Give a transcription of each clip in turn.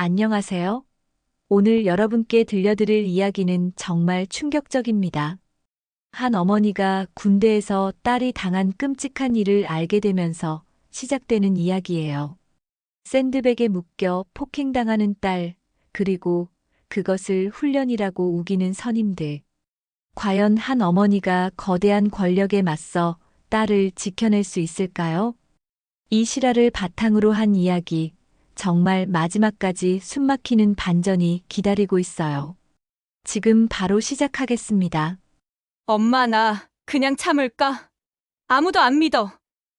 안녕하세요. 오늘 여러분께 들려드릴 이야기는 정말 충격적입니다. 한 어머니가 군대에서 딸이 당한 끔찍한 일을 알게 되면서 시작되는 이야기예요. 샌드백에 묶여 폭행당하는 딸, 그리고 그것을 훈련이라고 우기는 선임들. 과연 한 어머니가 거대한 권력에 맞서 딸을 지켜낼 수 있을까요? 이 실화를 바탕으로 한 이야기, 정말 마지막까지 숨막히는 반전이 기다리고 있어요. 지금 바로 시작하겠습니다. 엄마, 나 그냥 참을까? 아무도 안 믿어.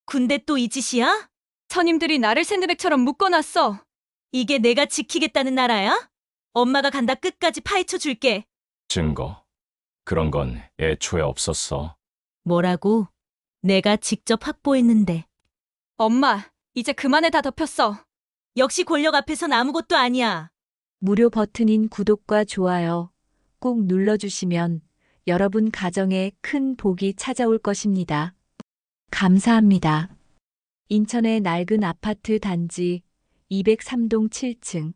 군대 또 이 짓이야? 선임들이 나를 샌드백처럼 묶어놨어. 이게 내가 지키겠다는 나라야? 엄마가 간다 끝까지 파헤쳐 줄게. 증거. 그런 건 애초에 없었어. 뭐라고? 내가 직접 확보했는데. 엄마, 이제 그만해. 다 덮였어. 역시 권력 앞에선 아무것도 아니야. 무료 버튼인 구독과 좋아요 꼭 눌러주시면 여러분 가정에 큰 복이 찾아올 것입니다. 감사합니다. 인천의 낡은 아파트 단지 203동 7층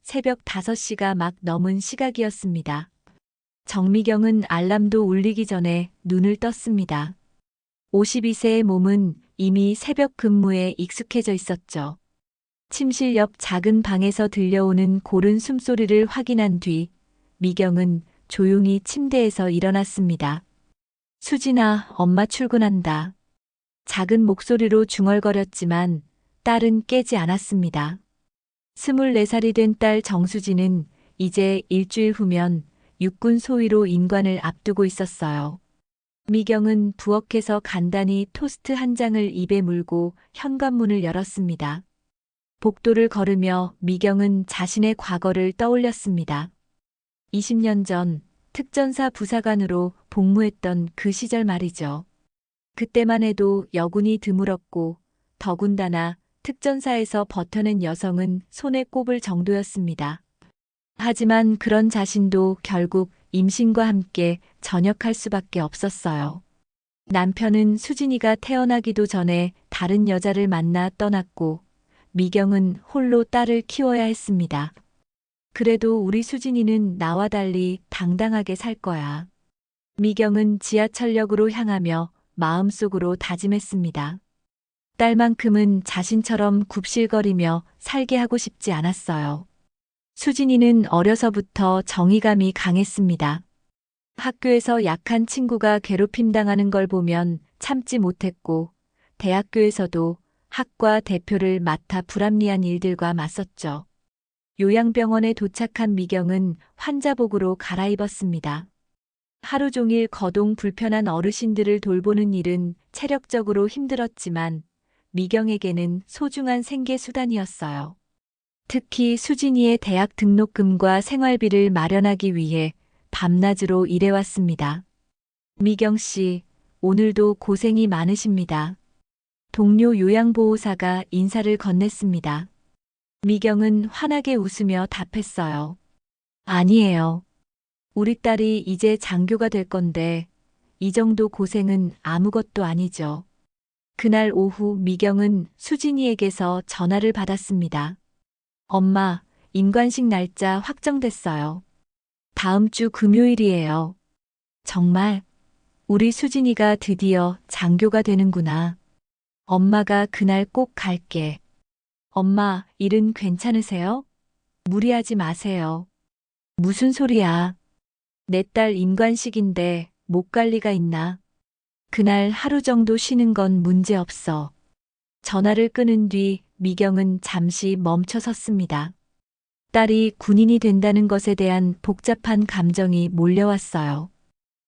새벽 5시가 막 넘은 시각이었습니다. 정미경은 알람도 울리기 전에 눈을 떴습니다. 52세의 몸은 이미 새벽 근무에 익숙해져 있었죠. 침실 옆 작은 방에서 들려오는 고른 숨소리를 확인한 뒤 미경은 조용히 침대에서 일어났습니다. 수진아, 엄마 출근한다. 작은 목소리로 중얼거렸지만 딸은 깨지 않았습니다. 24살이 된 딸 정수진은 이제 일주일 후면 육군 소위로 임관을 앞두고 있었어요. 미경은 부엌에서 간단히 토스트 한 장을 입에 물고 현관문을 열었습니다. 복도를 걸으며 미경은 자신의 과거를 떠올렸습니다. 20년 전 특전사 부사관으로 복무했던 그 시절 말이죠. 그때만 해도 여군이 드물었고 더군다나 특전사에서 버텨낸 여성은 손에 꼽을 정도였습니다. 하지만 그런 자신도 결국 임신과 함께 전역할 수밖에 없었어요. 남편은 수진이가 태어나기도 전에 다른 여자를 만나 떠났고 미경은 홀로 딸을 키워야 했습니다. 그래도 우리 수진이는 나와 달리 당당하게 살 거야. 미경은 지하철역으로 향하며 마음속으로 다짐했습니다. 딸만큼은 자신처럼 굽실거리며 살게 하고 싶지 않았어요. 수진이는 어려서부터 정의감이 강했습니다. 학교에서 약한 친구가 괴롭힘당하는 걸 보면 참지 못했고, 대학교에서도 학과 대표를 맡아 불합리한 일들과 맞섰죠. 요양병원에 도착한 미경은 환자복으로 갈아입었습니다. 하루 종일 거동 불편한 어르신들을 돌보는 일은 체력적으로 힘들었지만 미경에게는 소중한 생계수단이었어요. 특히 수진이의 대학 등록금과 생활비를 마련하기 위해 밤낮으로 일해왔습니다. 미경 씨, 오늘도 고생이 많으십니다. 동료 요양보호사가 인사를 건넸습니다. 미경은 환하게 웃으며 답했어요. 아니에요. 우리 딸이 이제 장교가 될 건데 이 정도 고생은 아무것도 아니죠. 그날 오후 미경은 수진이에게서 전화를 받았습니다. 엄마, 임관식 날짜 확정됐어요. 다음 주 금요일이에요. 정말? 우리 수진이가 드디어 장교가 되는구나. 엄마가 그날 꼭 갈게. 엄마, 일은 괜찮으세요? 무리하지 마세요. 무슨 소리야. 내 딸 임관식인데 목 관리가 있나? 그날 하루 정도 쉬는 건 문제 없어. 전화를 끊은 뒤 미경은 잠시 멈춰 섰습니다. 딸이 군인이 된다는 것에 대한 복잡한 감정이 몰려왔어요.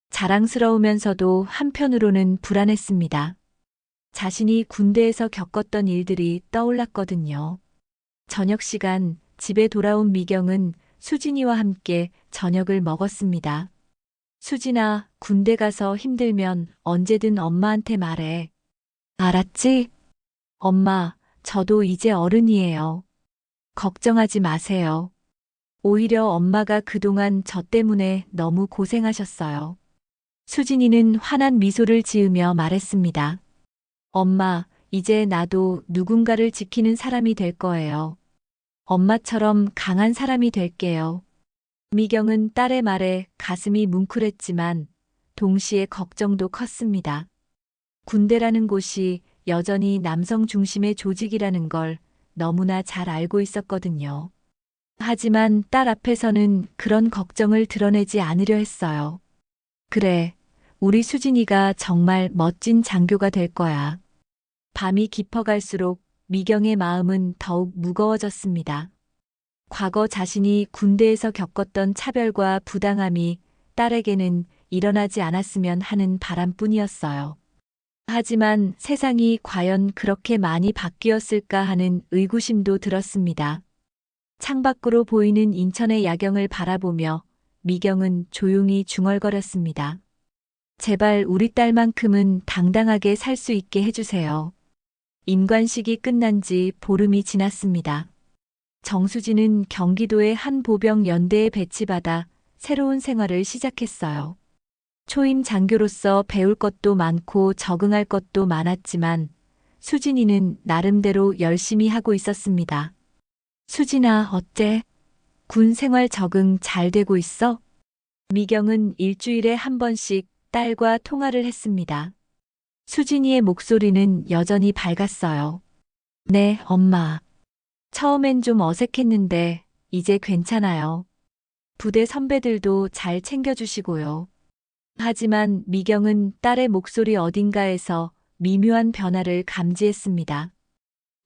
자랑스러우면서도 한편으로는 불안했습니다. 자신이 군대에서 겪었던 일들이 떠올랐거든요. 저녁 시간 집에 돌아온 미경은 수진이와 함께 저녁을 먹었습니다. 수진아, 군대 가서 힘들면 언제든 엄마한테 말해. 알았지? 엄마, 저도 이제 어른이에요. 걱정하지 마세요. 오히려 엄마가 그동안 저 때문에 너무 고생하셨어요. 수진이는 환한 미소를 지으며 말했습니다. 엄마, 이제 나도 누군가를 지키는 사람이 될 거예요. 엄마처럼 강한 사람이 될게요. 미경은 딸의 말에 가슴이 뭉클했지만 동시에 걱정도 컸습니다. 군대라는 곳이 여전히 남성 중심의 조직이라는 걸 너무나 잘 알고 있었거든요. 하지만 딸 앞에서는 그런 걱정을 드러내지 않으려 했어요. 그래, 우리 수진이가 정말 멋진 장교가 될 거야. 밤이 깊어갈수록 미경의 마음은 더욱 무거워졌습니다. 과거 자신이 군대에서 겪었던 차별과 부당함이 딸에게는 일어나지 않았으면 하는 바람뿐이었어요. 하지만 세상이 과연 그렇게 많이 바뀌었을까 하는 의구심도 들었습니다. 창밖으로 보이는 인천의 야경을 바라보며 미경은 조용히 중얼거렸습니다. 제발 우리 딸만큼은 당당하게 살 수 있게 해주세요. 임관식이 끝난 지 보름이 지났습니다. 정수진은 경기도의 한 보병 연대에 배치받아 새로운 생활을 시작했어요. 초임 장교로서 배울 것도 많고 적응할 것도 많았지만 수진이는 나름대로 열심히 하고 있었습니다. 수진아, 어째? 군 생활 적응 잘 되고 있어? 미경은 일주일에 한 번씩 딸과 통화를 했습니다. 수진이의 목소리는 여전히 밝았어요. 네, 엄마. 처음엔 좀 어색했는데 이제 괜찮아요. 부대 선배들도 잘 챙겨주시고요. 하지만 미경은 딸의 목소리 어딘가에서 미묘한 변화를 감지했습니다.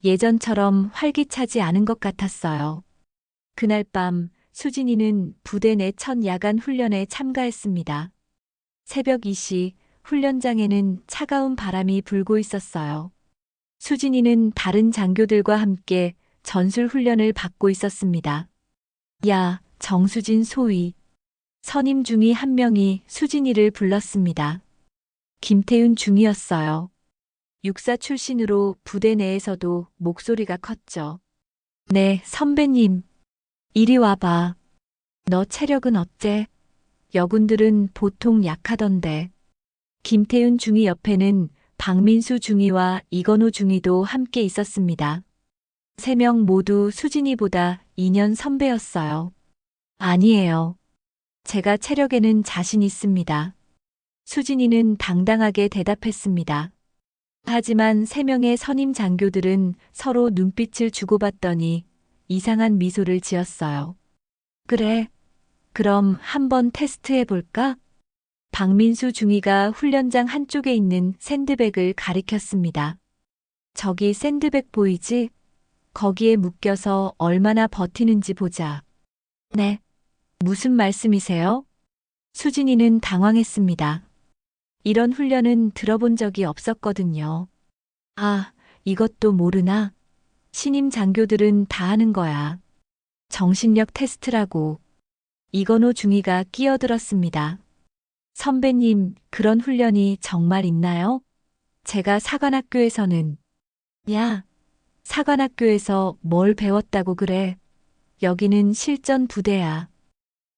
예전처럼 활기차지 않은 것 같았어요. 그날 밤 수진이는 부대 내 첫 야간 훈련에 참가했습니다. 새벽 2시 훈련장에는 차가운 바람이 불고 있었어요. 수진이는 다른 장교들과 함께 전술 훈련을 받고 있었습니다. 야, 정수진 소위. 선임 중위 한 명이 수진이를 불렀습니다. 김태윤 중위였어요. 육사 출신으로 부대 내에서도 목소리가 컸죠. 네, 선배님. 이리 와봐. 너 체력은 어째? 여군들은 보통 약하던데. 김태윤 중위 옆에는 박민수 중위와 이건호 중위도 함께 있었습니다. 3명 모두 수진이보다 2년 선배였어요. 아니에요. 제가 체력에는 자신 있습니다. 수진이는 당당하게 대답했습니다. 하지만 3명의 선임 장교들은 서로 눈빛을 주고받더니 이상한 미소를 지었어요. 그래, 그럼 한번 테스트해볼까? 박민수 중위가 훈련장 한쪽에 있는 샌드백을 가리켰습니다. 저기 샌드백 보이지? 거기에 묶여서 얼마나 버티는지 보자. 네. 무슨 말씀이세요? 수진이는 당황했습니다. 이런 훈련은 들어본 적이 없었거든요. 아, 이것도 모르나? 신임 장교들은 다 하는 거야. 정신력 테스트라고. 이건호 중위가 끼어들었습니다. 선배님, 그런 훈련이 정말 있나요? 제가 사관학교에서는. 야, 사관학교에서 뭘 배웠다고 그래? 여기는 실전 부대야.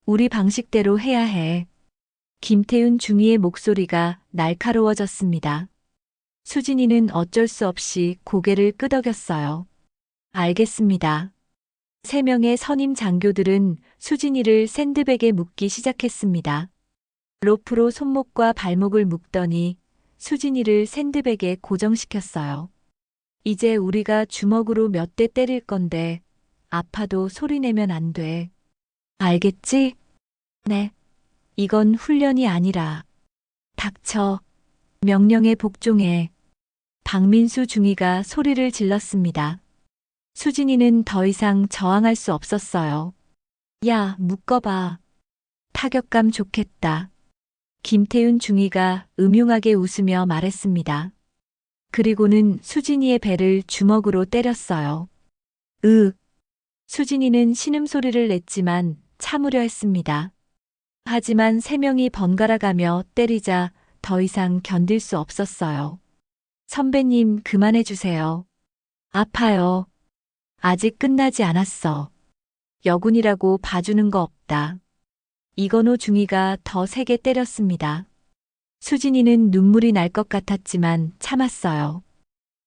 우리 방식대로 해야 해. 김태윤 중위의 목소리가 날카로워졌습니다. 수진이는 어쩔 수 없이 고개를 끄덕였어요. 알겠습니다. 3명의 선임 장교들은 수진이를 샌드백에 묶기 시작했습니다. 로프로 손목과 발목을 묶더니 수진이를 샌드백에 고정시켰어요. 이제 우리가 주먹으로 몇 대 때릴 건데 아파도 소리 내면 안 돼. 알겠지? 네. 이건 훈련이 아니라. 닥쳐. 명령에 복종해. 박민수 중위가 소리를 질렀습니다. 수진이는 더 이상 저항할 수 없었어요. 야, 묶어봐. 타격감 좋겠다. 김태윤 중위가 음흉하게 웃으며 말했습니다. 그리고는 수진이의 배를 주먹으로 때렸어요. 수진이는 신음소리를 냈지만 참으려 했습니다. 하지만 3명이 번갈아가며 때리자 더 이상 견딜 수 없었어요. 선배님, 그만해주세요. 아파요. 아직 끝나지 않았어. 여군이라고 봐주는 거 없다. 이건호 중위가 더 세게 때렸습니다. 수진이는 눈물이 날 것 같았지만 참았어요.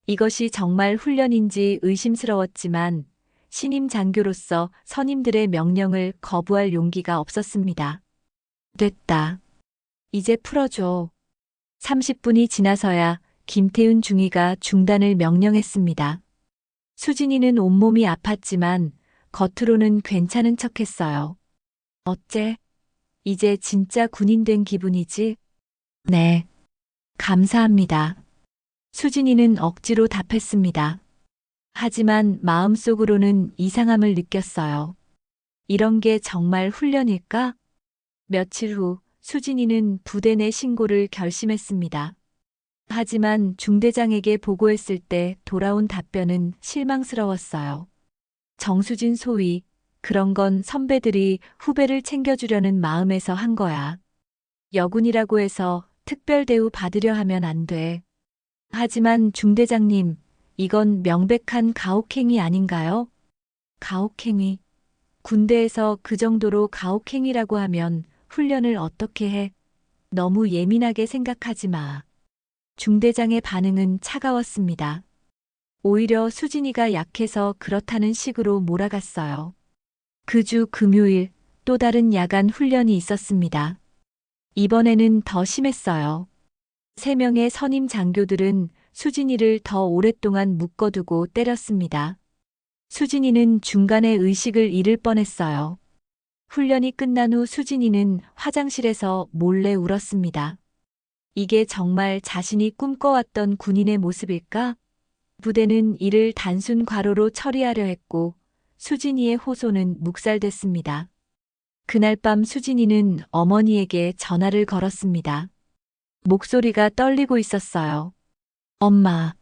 이것이 정말 훈련인지 의심스러웠지만 신임 장교로서 선임들의 명령을 거부할 용기가 없었습니다. 됐다. 이제 풀어줘. 30분이 지나서야 김태윤 중위가 중단을 명령했습니다. 수진이는 온몸이 아팠지만 겉으로는 괜찮은 척했어요. 어째? 이제 진짜 군인 된 기분이지? 네. 감사합니다. 수진이는 억지로 답했습니다. 하지만 마음속으로는 이상함을 느꼈어요. 이런 게 정말 훈련일까? 며칠 후 수진이는 부대 내 신고를 결심했습니다. 하지만 중대장에게 보고했을 때 돌아온 답변은 실망스러웠어요. 정수진 소위, 그런 건 선배들이 후배를 챙겨주려는 마음에서 한 거야. 여군이라고 해서 특별 대우 받으려 하면 안 돼. 하지만 중대장님, 이건 명백한 가혹행위 아닌가요? 가혹행위. 군대에서 그 정도로 가혹행위라고 하면 훈련을 어떻게 해? 너무 예민하게 생각하지 마. 중대장의 반응은 차가웠습니다. 오히려 수진이가 약해서 그렇다는 식으로 몰아갔어요. 그 주 금요일 또 다른 야간 훈련이 있었습니다. 이번에는 더 심했어요. 3명의 선임 장교들은 수진이를 더 오랫동안 묶어두고 때렸습니다. 수진이는 중간에 의식을 잃을 뻔했어요. 훈련이 끝난 후 수진이는 화장실에서 몰래 울었습니다. 이게 정말 자신이 꿈꿔왔던 군인의 모습일까? 부대는 이를 단순 과로로 처리하려 했고 수진이의 호소는 묵살됐습니다. 그날 밤 수진이는 어머니에게 전화를 걸었습니다. 목소리가 떨리고 있었어요. 엄마.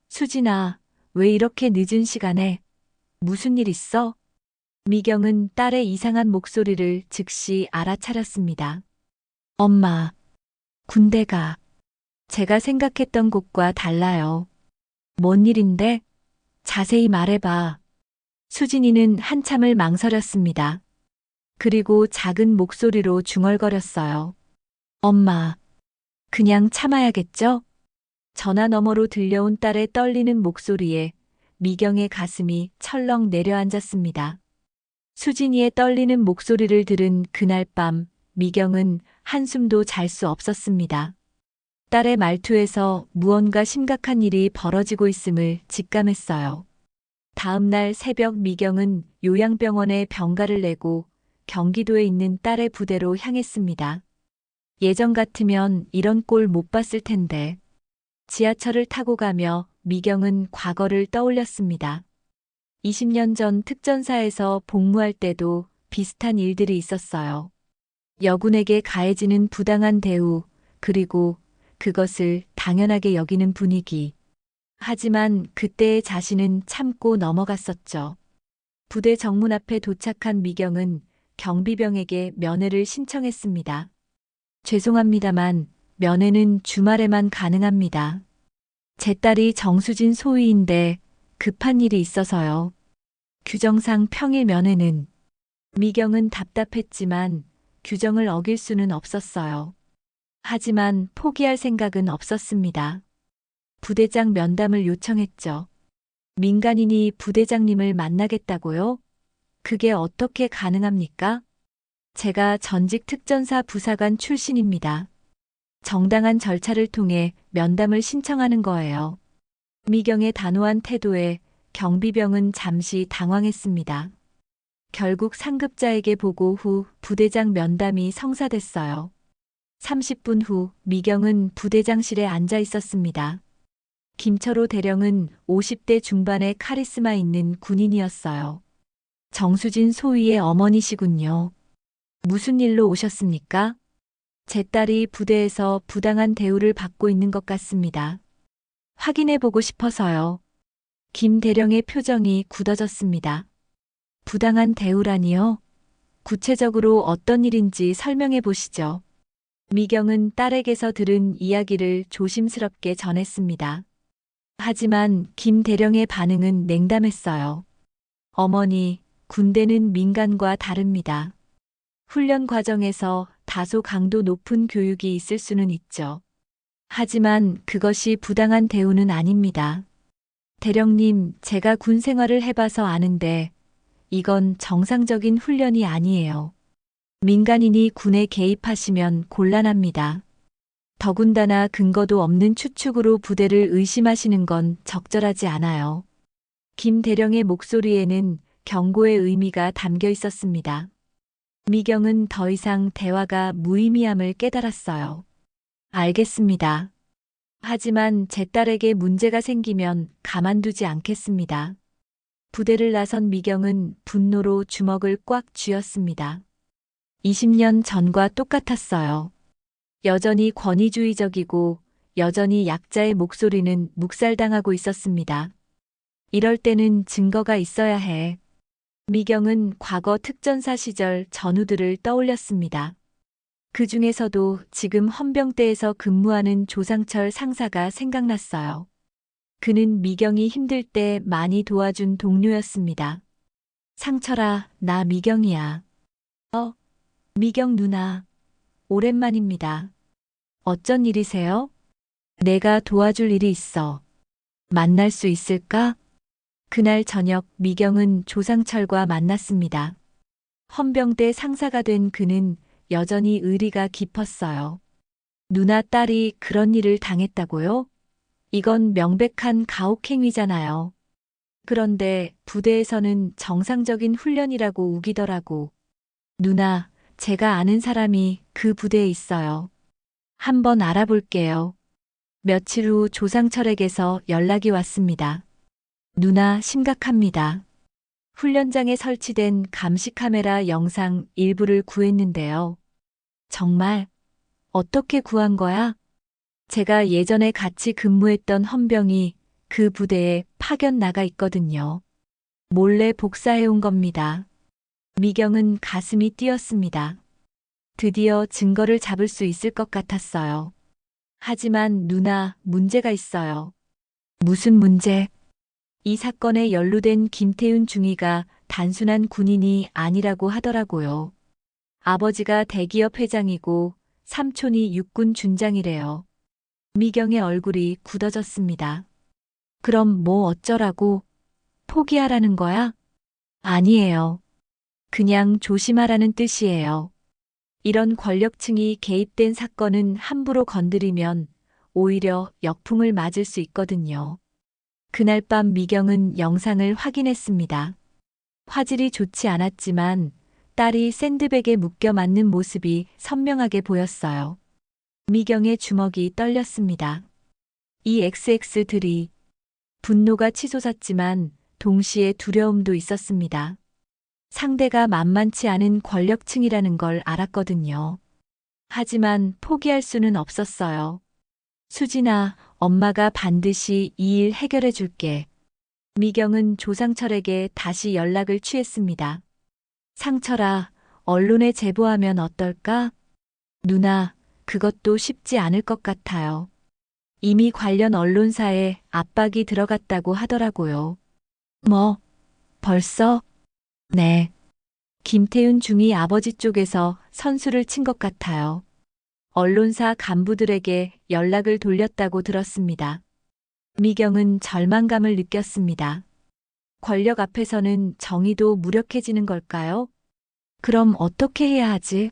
수진아, 왜 이렇게 늦은 시간에? 무슨 일 있어? 미경은 딸의 이상한 목소리를 즉시 알아차렸습니다. 엄마, 군대가 제가 생각했던 곳과 달라요. 뭔 일인데? 자세히 말해봐. 수진이는 한참을 망설였습니다. 그리고 작은 목소리로 중얼거렸어요. 엄마, 그냥 참아야겠죠? 전화 너머로 들려온 딸의 떨리는 목소리에 미경의 가슴이 철렁 내려앉았습니다. 수진이의 떨리는 목소리를 들은 그날 밤 미경은 한숨도 잘 수 없었습니다. 딸의 말투에서 무언가 심각한 일이 벌어지고 있음을 직감했어요. 다음 날 새벽 미경은 요양병원에 병가를 내고 경기도에 있는 딸의 부대로 향했습니다. 예전 같으면 이런 꼴 못 봤을 텐데. 지하철을 타고 가며 미경은 과거를 떠올렸습니다. 20년 전 특전사에서 복무할 때도 비슷한 일들이 있었어요. 여군에게 가해지는 부당한 대우, 그리고 그것을 당연하게 여기는 분위기. 하지만 그때의 자신은 참고 넘어갔었죠. 부대 정문 앞에 도착한 미경은 경비병에게 면회를 신청했습니다. 죄송합니다만 면회는 주말에만 가능합니다. 제 딸이 정수진 소위인데 급한 일이 있어서요. 규정상 평일 면회는. 미경은 답답했지만 규정을 어길 수는 없었어요. 하지만 포기할 생각은 없었습니다. 부대장 면담을 요청했죠. 민간인이 부대장님을 만나겠다고요? 그게 어떻게 가능합니까? 제가 전직 특전사 부사관 출신입니다. 정당한 절차를 통해 면담을 신청하는 거예요. 미경의 단호한 태도에 경비병은 잠시 당황했습니다. 결국 상급자에게 보고 후 부대장 면담이 성사됐어요. 30분 후 미경은 부대장실에 앉아 있었습니다. 김철호 대령은 50대 중반의 카리스마 있는 군인이었어요. 정수진 소위의 어머니시군요. 무슨 일로 오셨습니까? 제 딸이 부대에서 부당한 대우를 받고 있는 것 같습니다. 확인해 보고 싶어서요. 김 대령의 표정이 굳어졌습니다. 부당한 대우라니요? 구체적으로 어떤 일인지 설명해 보시죠. 미경은 딸에게서 들은 이야기를 조심스럽게 전했습니다. 하지만 김 대령의 반응은 냉담했어요. 어머니, 군대는 민간과 다릅니다. 훈련 과정에서 다소 강도 높은 교육이 있을 수는 있죠. 하지만 그것이 부당한 대우는 아닙니다. 대령님, 제가 군 생활을 해봐서 아는데 이건 정상적인 훈련이 아니에요. 민간인이 군에 개입하시면 곤란합니다. 더군다나 근거도 없는 추측으로 부대를 의심하시는 건 적절하지 않아요. 김 대령의 목소리에는 경고의 의미가 담겨 있었습니다. 미경은 더 이상 대화가 무의미함을 깨달았어요. 알겠습니다. 하지만 제 딸에게 문제가 생기면 가만두지 않겠습니다. 부대를 나선 미경은 분노로 주먹을 꽉 쥐었습니다. 20년 전과 똑같았어요. 여전히 권위주의적이고 여전히 약자의 목소리는 묵살당하고 있었습니다. 이럴 때는 증거가 있어야 해. 미경은 과거 특전사 시절 전우들을 떠올렸습니다. 그 중에서도 지금 헌병대에서 근무하는 조상철 상사가 생각났어요. 그는 미경이 힘들 때 많이 도와준 동료였습니다. 상철아, 나 미경이야. 미경 누나. 오랜만입니다. 어쩐 일이세요? 내가 도와줄 일이 있어. 만날 수 있을까? 그날 저녁 미경은 조상철과 만났습니다. 헌병대 상사가 된 그는 여전히 의리가 깊었어요. 누나 딸이 그런 일을 당했다고요? 이건 명백한 가혹행위잖아요. 그런데 부대에서는 정상적인 훈련이라고 우기더라고. 누나, 제가 아는 사람이 그 부대에 있어요. 한번 알아볼게요. 며칠 후 조상철에게서 연락이 왔습니다. 누나, 심각합니다. 훈련장에 설치된 감시 카메라 영상 일부를 구했는데요. 정말? 어떻게 구한 거야? 제가 예전에 같이 근무했던 헌병이 그 부대에 파견 나가 있거든요. 몰래 복사해 온 겁니다. 미경은 가슴이 뛰었습니다. 드디어 증거를 잡을 수 있을 것 같았어요. 하지만 누나, 문제가 있어요. 무슨 문제? 이 사건에 연루된 김태윤 중위가 단순한 군인이 아니라고 하더라고요. 아버지가 대기업 회장이고 삼촌이 육군 준장이래요. 미경의 얼굴이 굳어졌습니다. 그럼 뭐 어쩌라고? 포기하라는 거야? 아니에요. 그냥 조심하라는 뜻이에요. 이런 권력층이 개입된 사건은 함부로 건드리면 오히려 역풍을 맞을 수 있거든요. 그날 밤 미경은 영상을 확인했습니다. 화질이 좋지 않았지만 딸이 샌드백에 묶여 맞는 모습이 선명하게 보였어요. 미경의 주먹이 떨렸습니다. 이 XX들이 분노가 치솟았지만 동시에 두려움도 있었습니다. 상대가 만만치 않은 권력층이라는 걸 알았거든요. 하지만 포기할 수는 없었어요. 수진아, 엄마가 반드시 이 일 해결해 줄게. 미경은 조상철에게 다시 연락을 취했습니다. 상철아, 언론에 제보하면 어떨까? 누나, 그것도 쉽지 않을 것 같아요. 이미 관련 언론사에 압박이 들어갔다고 하더라고요. 뭐, 벌써? 네. 김태윤 중위 아버지 쪽에서 선수를 친 것 같아요. 언론사 간부들에게 연락을 돌렸다고 들었습니다. 미경은 절망감을 느꼈습니다. 권력 앞에서는 정의도 무력해지는 걸까요? 그럼 어떻게 해야 하지?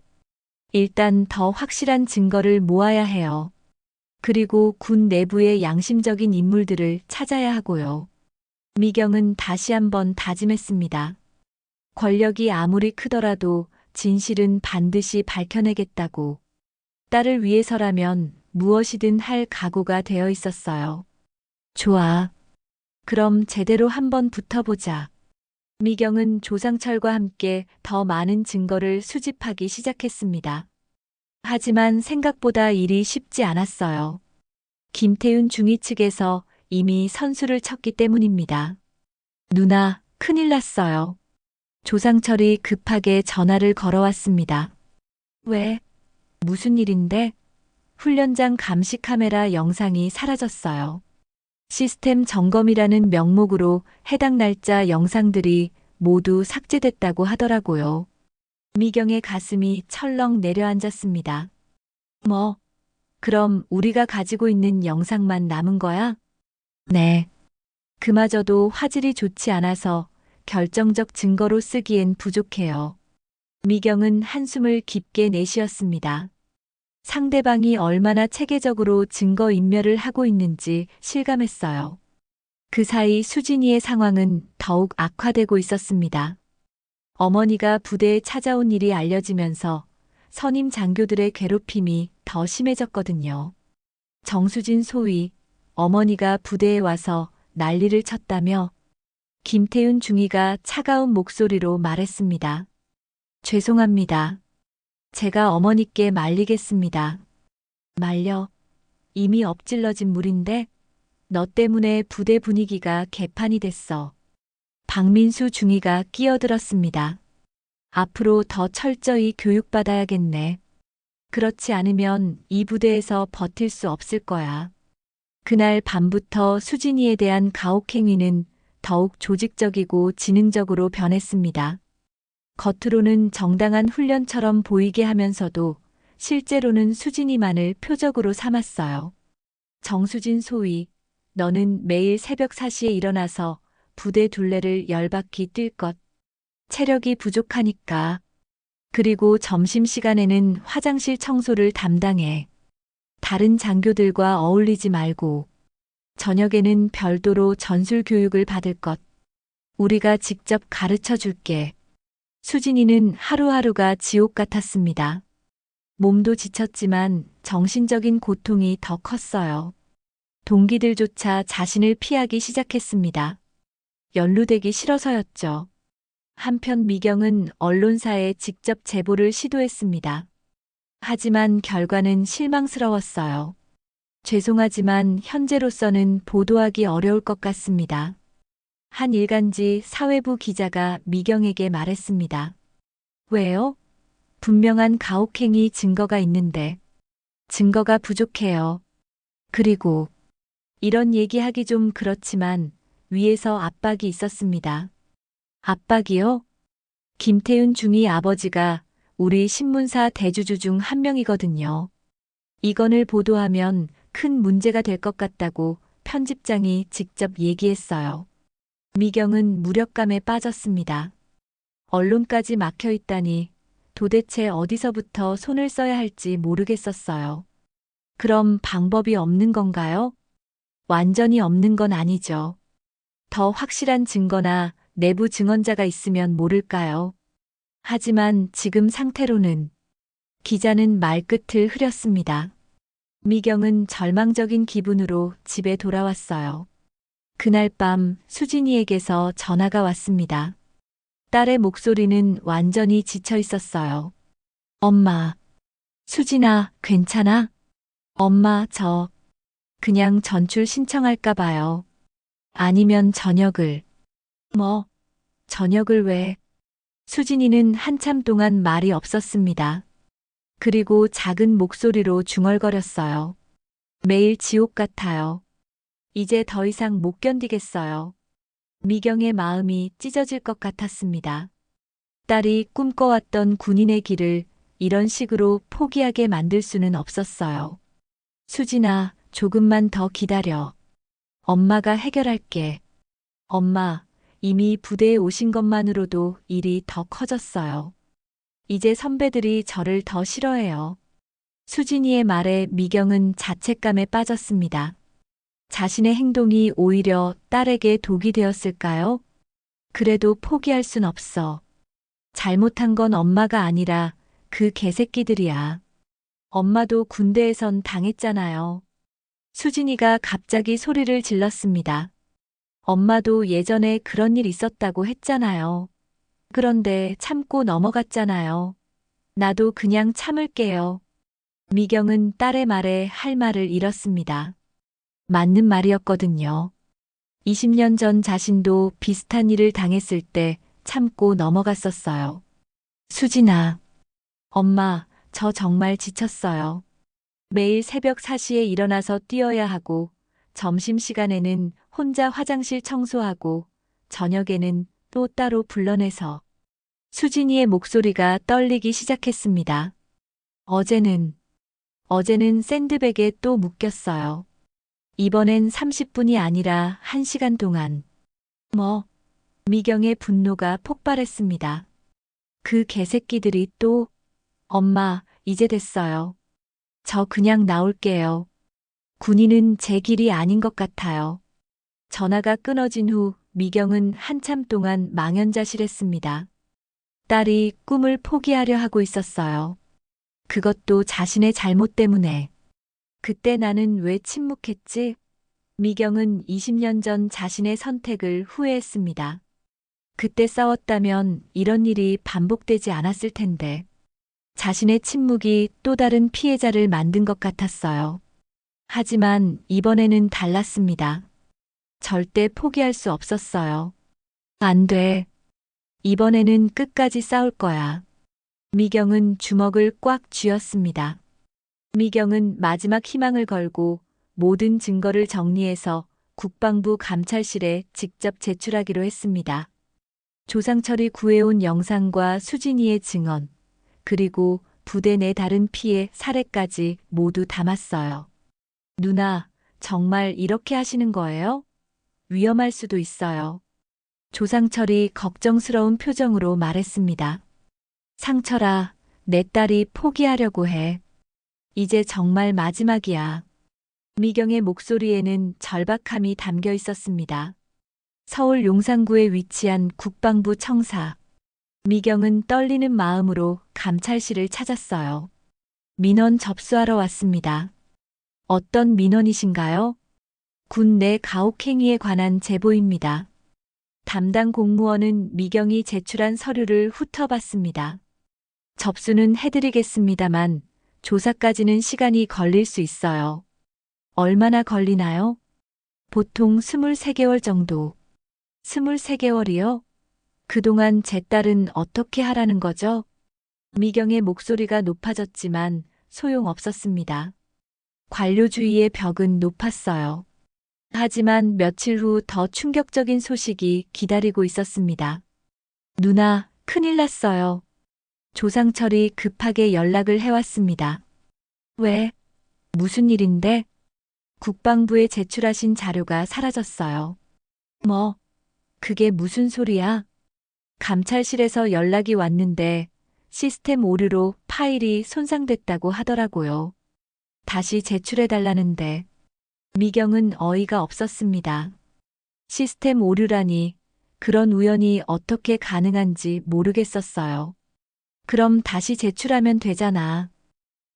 일단 더 확실한 증거를 모아야 해요. 그리고 군 내부의 양심적인 인물들을 찾아야 하고요. 미경은 다시 한번 다짐했습니다. 권력이 아무리 크더라도 진실은 반드시 밝혀내겠다고. 딸을 위해서라면 무엇이든 할 각오가 되어 있었어요. 좋아. 그럼 제대로 한번 붙어보자. 미경은 조상철과 함께 더 많은 증거를 수집하기 시작했습니다. 하지만 생각보다 일이 쉽지 않았어요. 김태윤 중위 측에서 이미 선수를 쳤기 때문입니다. 누나, 큰일 났어요. 조상철이 급하게 전화를 걸어왔습니다. 왜? 무슨 일인데? 훈련장 감시 카메라 영상이 사라졌어요. 시스템 점검이라는 명목으로 해당 날짜 영상들이 모두 삭제됐다고 하더라고요. 미경의 가슴이 철렁 내려앉았습니다. 뭐? 그럼 우리가 가지고 있는 영상만 남은 거야? 네. 그마저도 화질이 좋지 않아서 결정적 증거로 쓰기엔 부족해요. 미경은 한숨을 깊게 내쉬었습니다. 상대방이 얼마나 체계적으로 증거인멸을 하고 있는지 실감했어요. 그 사이 수진이의 상황은 더욱 악화되고 있었습니다. 어머니가 부대에 찾아온 일이 알려지면서 선임 장교들의 괴롭힘이 더 심해졌거든요. 정수진 소위 어머니가 부대에 와서 난리를 쳤다며 김태윤 중위가 차가운 목소리로 말했습니다. 죄송합니다. 제가 어머니께 말리겠습니다. 말려. 이미 엎질러진 물인데 너 때문에 부대 분위기가 개판이 됐어. 박민수 중위가 끼어들었습니다. 앞으로 더 철저히 교육받아야겠네. 그렇지 않으면 이 부대에서 버틸 수 없을 거야. 그날 밤부터 수진이에 대한 가혹행위는 더욱 조직적이고 지능적으로 변했습니다. 겉으로는 정당한 훈련처럼 보이게 하면서도 실제로는 수진이만을 표적으로 삼았어요. 정수진 소위, 너는 매일 새벽 4시에 일어나서 부대 둘레를 10바퀴 뛸 것. 체력이 부족하니까. 그리고 점심시간에는 화장실 청소를 담당해. 다른 장교들과 어울리지 말고. 저녁에는 별도로 전술 교육을 받을 것. 우리가 직접 가르쳐 줄게. 수진이는 하루하루가 지옥 같았습니다. 몸도 지쳤지만 정신적인 고통이 더 컸어요. 동기들조차 자신을 피하기 시작했습니다. 연루되기 싫어서였죠. 한편 미경은 언론사에 직접 제보를 시도했습니다. 하지만 결과는 실망스러웠어요. 죄송하지만 현재로서는 보도하기 어려울 것 같습니다. 한 일간지 사회부 기자가 미경에게 말했습니다. 왜요? 분명한 가혹행위 증거가 있는데. 증거가 부족해요. 그리고 이런 얘기하기 좀 그렇지만 위에서 압박이 있었습니다. 압박이요? 김태윤 중위 아버지가 우리 신문사 대주주 중 한 명이거든요. 이건을 보도하면 큰 문제가 될 것 같다고 편집장이 직접 얘기했어요. 미경은 무력감에 빠졌습니다. 언론까지 막혀 있다니 도대체 어디서부터 손을 써야 할지 모르겠었어요. 그럼 방법이 없는 건가요? 완전히 없는 건 아니죠. 더 확실한 증거나 내부 증언자가 있으면 모를까요? 하지만 지금 상태로는 기자는 말끝을 흐렸습니다. 미경은 절망적인 기분으로 집에 돌아왔어요. 그날 밤 수진이에게서 전화가 왔습니다. 딸의 목소리는 완전히 지쳐 있었어요. 엄마. 수진아, 괜찮아? 엄마, 저 그냥 전출 신청할까 봐요. 아니면 전역을. 뭐? 전역을 왜? 수진이는 한참 동안 말이 없었습니다. 그리고 작은 목소리로 중얼거렸어요. 매일 지옥 같아요. 이제 더 이상 못 견디겠어요. 미경의 마음이 찢어질 것 같았습니다. 딸이 꿈꿔왔던 군인의 길을 이런 식으로 포기하게 만들 수는 없었어요. 수진아, 조금만 더 기다려. 엄마가 해결할게. 엄마, 이미 부대에 오신 것만으로도 일이 더 커졌어요. 이제 선배들이 저를 더 싫어해요. 수진이의 말에 미경은 자책감에 빠졌습니다. 자신의 행동이 오히려 딸에게 독이 되었을까요? 그래도 포기할 순 없어. 잘못한 건 엄마가 아니라 그 개새끼들이야. 엄마도 군대에선 당했잖아요. 수진이가 갑자기 소리를 질렀습니다. 엄마도 예전에 그런 일 있었다고 했잖아요. 그런데 참고 넘어갔잖아요. 나도 그냥 참을게요. 미경은 딸의 말에 할 말을 잃었습니다. 맞는 말이었거든요. 20년 전 자신도 비슷한 일을 당했을 때 참고 넘어갔었어요. 수진아. 엄마, 저 정말 지쳤어요. 매일 새벽 4시에 일어나서 뛰어야 하고, 점심시간에는 혼자 화장실 청소하고, 저녁에는 또 따로 불러내서. 수진이의 목소리가 떨리기 시작했습니다. 어제는 샌드백에 또 묶였어요. 이번엔 30분이 아니라 1시간 동안. 미경의 분노가 폭발했습니다. 그 개새끼들이 또, 엄마, 이제 됐어요. 저 그냥 나올게요. 군인은 제 길이 아닌 것 같아요. 전화가 끊어진 후 미경은 한참 동안 망연자실했습니다. 딸이 꿈을 포기하려 하고 있었어요. 그것도 자신의 잘못 때문에. 그때 나는 왜 침묵했지? 미경은 20년 전 자신의 선택을 후회했습니다. 그때 싸웠다면 이런 일이 반복되지 않았을 텐데. 자신의 침묵이 또 다른 피해자를 만든 것 같았어요. 하지만 이번에는 달랐습니다. 절대 포기할 수 없었어요. 안 돼. 이번에는 끝까지 싸울 거야. 미경은 주먹을 꽉 쥐었습니다. 미경은 마지막 희망을 걸고 모든 증거를 정리해서 국방부 감찰실에 직접 제출하기로 했습니다. 조상철이 구해온 영상과 수진이의 증언, 그리고 부대 내 다른 피해 사례까지 모두 담았어요. 누나, 정말 이렇게 하시는 거예요? 위험할 수도 있어요. 조상철이 걱정스러운 표정으로 말했습니다. 상철아, 내 딸이 포기하려고 해. 이제 정말 마지막이야. 미경의 목소리에는 절박함이 담겨 있었습니다. 서울 용산구에 위치한 국방부 청사. 미경은 떨리는 마음으로 감찰실을 찾았어요. 민원 접수하러 왔습니다. 어떤 민원이신가요? 군 내 가혹행위에 관한 제보입니다. 담당 공무원은 미경이 제출한 서류를 훑어봤습니다. 접수는 해드리겠습니다만 조사까지는 시간이 걸릴 수 있어요. 얼마나 걸리나요? 보통 23개월 정도. 23개월이요? 그동안 제 딸은 어떻게 하라는 거죠? 미경의 목소리가 높아졌지만 소용없었습니다. 관료주의의 벽은 높았어요. 하지만 며칠 후 더 충격적인 소식이 기다리고 있었습니다. 누나, 큰일 났어요. 조상철이 급하게 연락을 해왔습니다. 왜? 무슨 일인데? 국방부에 제출하신 자료가 사라졌어요. 그게 무슨 소리야? 감찰실에서 연락이 왔는데 시스템 오류로 파일이 손상됐다고 하더라고요. 다시 제출해달라는데. 미경은 어이가 없었습니다. 시스템 오류라니 그런 우연이 어떻게 가능한지 모르겠었어요. 그럼 다시 제출하면 되잖아.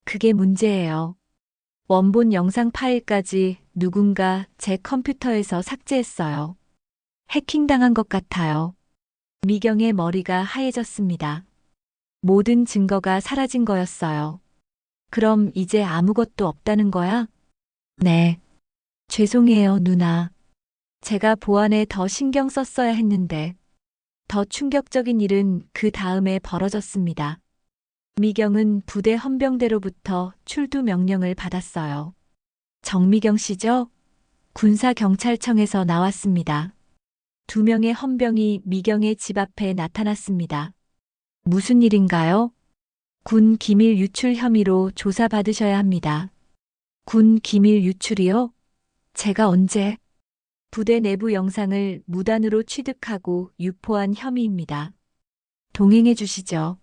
그게 문제예요. 원본 영상 파일까지 누군가 제 컴퓨터에서 삭제했어요. 해킹당한 것 같아요. 미경의 머리가 하얘졌습니다. 모든 증거가 사라진 거였어요. 그럼 이제 아무것도 없다는 거야? 네. 죄송해요, 누나. 제가 보안에 더 신경 썼어야 했는데. 더 충격적인 일은 그 다음에 벌어졌습니다. 미경은 부대 헌병대로부터 출두 명령을 받았어요. 정미경 씨죠? 군사경찰청에서 나왔습니다. 2명의 헌병이 미경의 집 앞에 나타났습니다. 무슨 일인가요? 군 기밀 유출 혐의로 조사받으셔야 합니다. 군 기밀 유출이요? 제가 언제? 부대 내부 영상을 무단으로 취득하고 유포한 혐의입니다. 동행해 주시죠.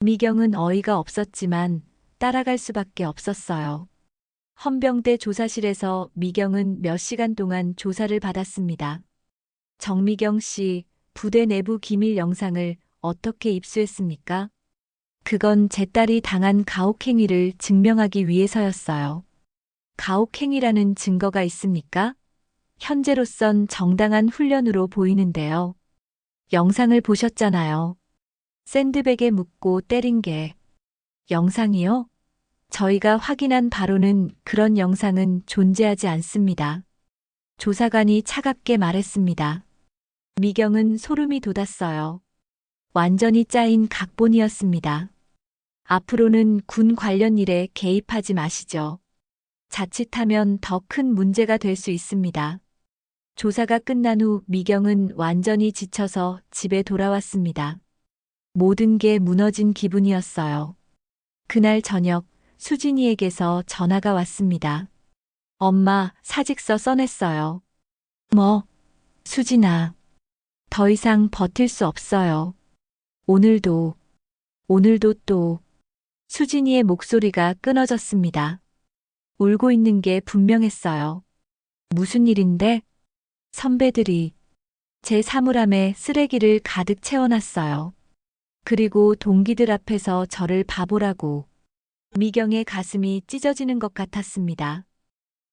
미경은 어이가 없었지만 따라갈 수밖에 없었어요. 헌병대 조사실에서 미경은 몇 시간 동안 조사를 받았습니다. 정미경 씨, 부대 내부 기밀 영상을 어떻게 입수했습니까? 그건 제 딸이 당한 가혹행위를 증명하기 위해서였어요. 가혹행위라는 증거가 있습니까? 현재로선 정당한 훈련으로 보이는데요. 영상을 보셨잖아요. 샌드백에 묻고 때린 게. 영상이요? 저희가 확인한 바로는 그런 영상은 존재하지 않습니다. 조사관이 차갑게 말했습니다. 미경은 소름이 돋았어요. 완전히 짜인 각본이었습니다. 앞으로는 군 관련 일에 개입하지 마시죠. 자칫하면 더 큰 문제가 될 수 있습니다. 조사가 끝난 후 미경은 완전히 지쳐서 집에 돌아왔습니다. 모든 게 무너진 기분이었어요. 그날 저녁 수진이에게서 전화가 왔습니다. 엄마, 사직서 써냈어요. 뭐, 수진아. 더 이상 버틸 수 없어요. 오늘도 또. 수진이의 목소리가 끊어졌습니다. 울고 있는 게 분명했어요. 무슨 일인데? 선배들이 제 사물함에 쓰레기를 가득 채워놨어요. 그리고 동기들 앞에서 저를 바보라고. 미경의 가슴이 찢어지는 것 같았습니다.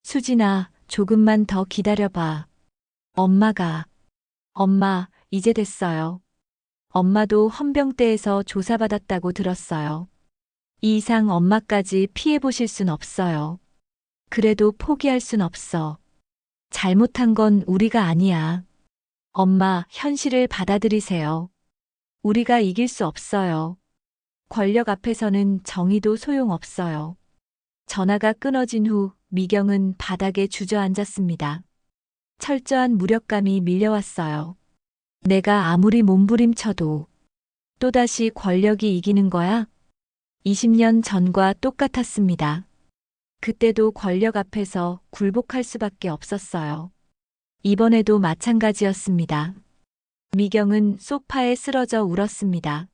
수진아, 조금만 더 기다려봐. 엄마, 이제 됐어요. 엄마도 헌병대에서 조사받았다고 들었어요. 이 이상 엄마까지 피해보실 순 없어요. 그래도 포기할 순 없어. 잘못한 건 우리가 아니야. 엄마, 현실을 받아들이세요. 우리가 이길 수 없어요. 권력 앞에서는 정의도 소용없어요. 전화가 끊어진 후 미경은 바닥에 주저앉았습니다. 철저한 무력감이 밀려왔어요. 내가 아무리 몸부림쳐도 또다시 권력이 이기는 거야? 20년 전과 똑같았습니다. 그때도 권력 앞에서 굴복할 수밖에 없었어요. 이번에도 마찬가지였습니다. 미경은 소파에 쓰러져 울었습니다.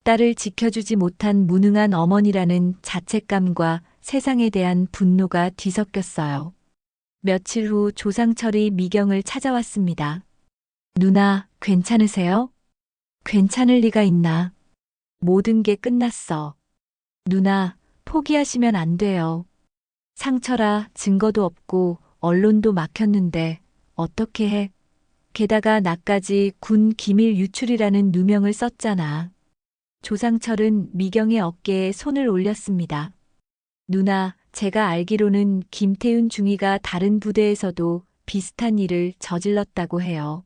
딸을 지켜주지 못한 무능한 어머니라는 자책감과 세상에 대한 분노가 뒤섞였어요. 며칠 후 조상철이 미경을 찾아왔습니다. 누나, 괜찮으세요? 괜찮을 리가 있나? 모든 게 끝났어. 누나, 포기하시면 안 돼요. 상처라 증거도 없고 언론도 막혔는데 어떻게 해? 게다가 나까지 군 기밀 유출이라는 누명을 썼잖아. 조상철은 미경의 어깨에 손을 올렸습니다. 누나, 제가 알기로는 김태윤 중위가 다른 부대에서도 비슷한 일을 저질렀다고 해요.